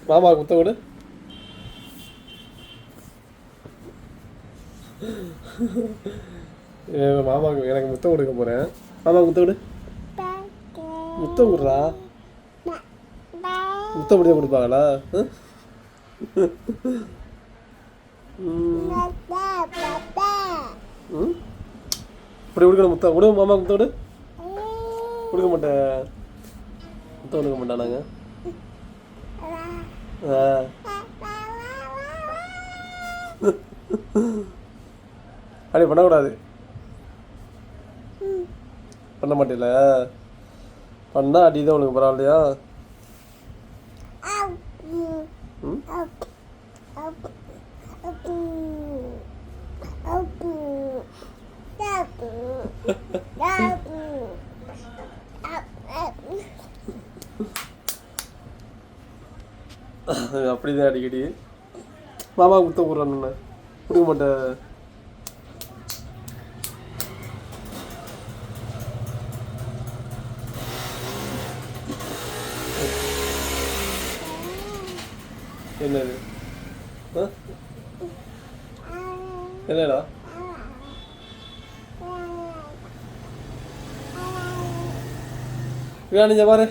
மாமாவுக்கு முத்தம் கொடு. மாமாவுக்கு எனக்கு முத்தம் கொடுக்க போகிறேன். மாமாவுக்கு முத்தம் கொடு. முத்தம் கொடுறா. முத்தம் முடிய கொடுப்பாங்களா? இப்படி கொடுக்கணும். முத்தம் கொடு. மாமாவுக்கு முத்தம் கொடு. கொடுக்க மாட்டேன். முத்தம் கொடுக்க மாட்டானாங்க. அப்படி பண்ணக்கூடாது. பண்ண மாட்டேல. பண்ணா அடிதான் உனக்கு பரவாயில்லையா? அப்படிதான் அடிக்கடி மாமா முத்தம் கொடுறான்னு கொடுக்க மாட்டேன். என்னது? என்னடா? வேணிஞ்ச பாரு.